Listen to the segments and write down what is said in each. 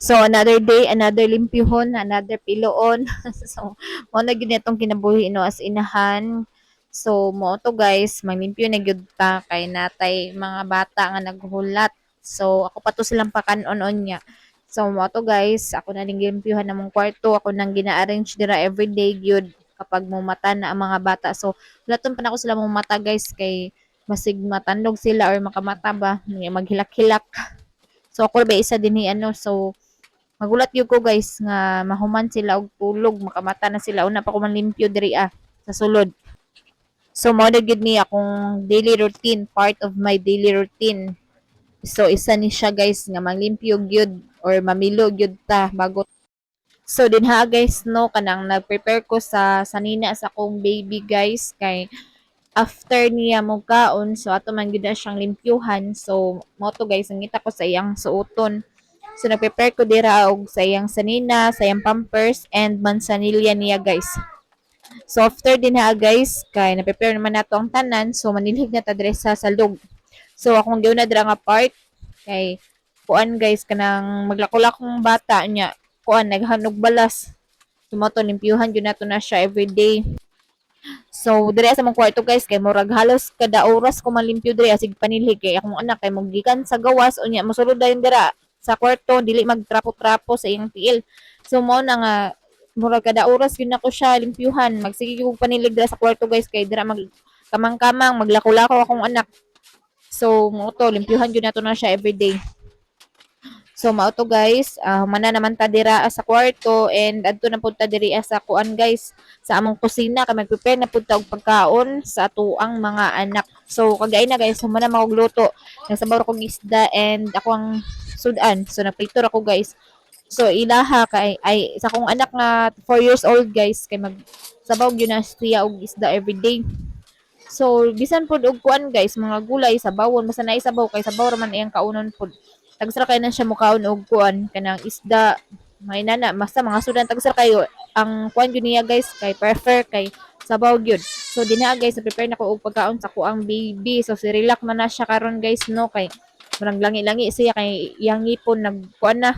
So another day, another limpyuhon, another piloon. So mo na gyud itong kinabuhi no as inahan. So mo to guys, manglimpyo na gyud ta kay natay mga bata nga naghulat. So ako pa to silang pakanon niya. So mo to guys, ako na ning limpyuhan namong kwarto, ako nang gina-arrange dira everyday gyud kapag mumata na ang mga bata. So laton pa na ako sila mumata guys kay masig matandog sila or makamata ba, maghilak-hilak. So ako ba isa din ano, so magulat gyud ko guys nga mahuman sila og tulog, makamata na sila una pa ko manlimpyo diri sa sulod. So mao na gyud ni akong daily routine, part of my daily routine. So isa ni siya guys nga manglimpyo gyud or mamilo gyud ta bago. So dinha guys no kanang nag-prepare ko sa sanina sa akong baby guys kay after niya mo kaon so ato man gyud na siyang limpyuhan. So mo to guys nangita ko sa iyang suoton. So, nag-prepare ko dira og sa iyang sanina, sa iyang pampers, and mansanilya niya, guys. So, after din ha, guys, kay na-prepare naman nato ang tanan, so manilhig na ta diri sa salog. So, akong giuna dira nga part, kay kuan guys, kanang maglako-lakong bata niya, kuan, naghanog balas. Tumato, limpyuhan yun nato na siya everyday. So, diri sa mong kwarto guys, kay murag halos kada oras ko malimpyo diri asig panilhig kay akong anak kay mogikan sa gawas unya mosulod dayon dira sa kwarto dili magtrapo-trapo sa iyang tiil. So mo na nga murag kada oras gyud nako siya limpyuhan. Magsige ko panilig dira sa kwarto guys kay dira mag kamang-kamang maglako-lako akong anak. So mo to limpyuhan gyud nato na siya everyday. So mao to guys, humana naman ta dira sa kwarto and adto na pud ta diri sa kuan guys sa among kusina kay mag-prepare na pud ta og pagkaon sa atuang mga anak. So kagay na guys, humana magluto. Nagsabaw kog isda and ako ang sudan. So naprito ako guys. So ilaha kay ay sa kong anak nga 4 years old guys kay mag sabaw gyud na siya og isda everyday. So bisan pud og kuan guys, mga gulay sa bawon basta na isabaw kay sabaw ra man iyang kaunon pud. Tagsara kay na siya mukaon og kuan kanang isda may nana basta mga sudan tagsara kayo ang kuan gyud niya guys kay prefer kay sabaw gyud. So dinha guys prepare na ko og pagkaon sa kuang baby. So si relax man na siya karon guys no kay murag langi-langi siya kay iyang ngipon nagkuan na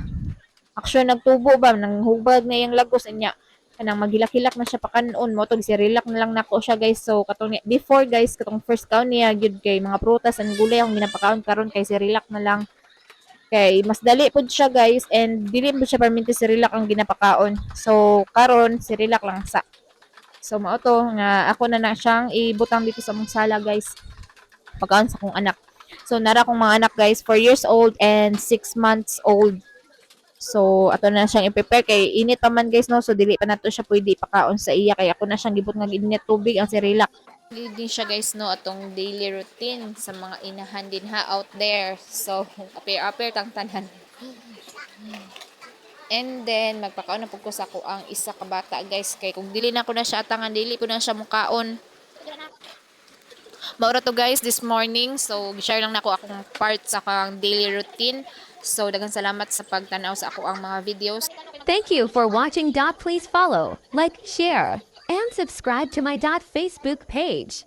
aksyon nagtubo ba nang hubad na iyang lagos niya kanang maghilak-hilak na siya pakanon mo to si relax na lang nako siya guys. So katong before guys katong first kaon niya gyud kay mga prutas and gulay ang ginapakaon karon kay si relax na lang. Kay mas dali pud siya guys and dili mo siya perminti si Relax ang ginapakaon. So karon si Relax lang sa. So mao to nga ako na siyang ibutang dito sa mong sala guys. Pagkaon sa akong anak. So nara kong mga anak guys 4 years old and 6 months old. So ato na siyang i-prepare kay init pa man guys no so dili pa nato siya pwede ipakaon sa iya kay ako na siyang gibot nga init tubig ang si Relax. Din siya guys no atong daily routine sa mga inahan din ha out there. So appear tang tanan. And then magpakaon na pud ko sa ko ang isa ka bata guys kay kung dili na ko na siya atangan dili ko na siya mukaon. Maura to guys this morning. So gi-share lang nako akong part sa akong daily routine. So daghang salamat sa pagtanaw sa ako ang mga videos. Thank you for watching. Please follow, like, share, and subscribe to my Facebook page.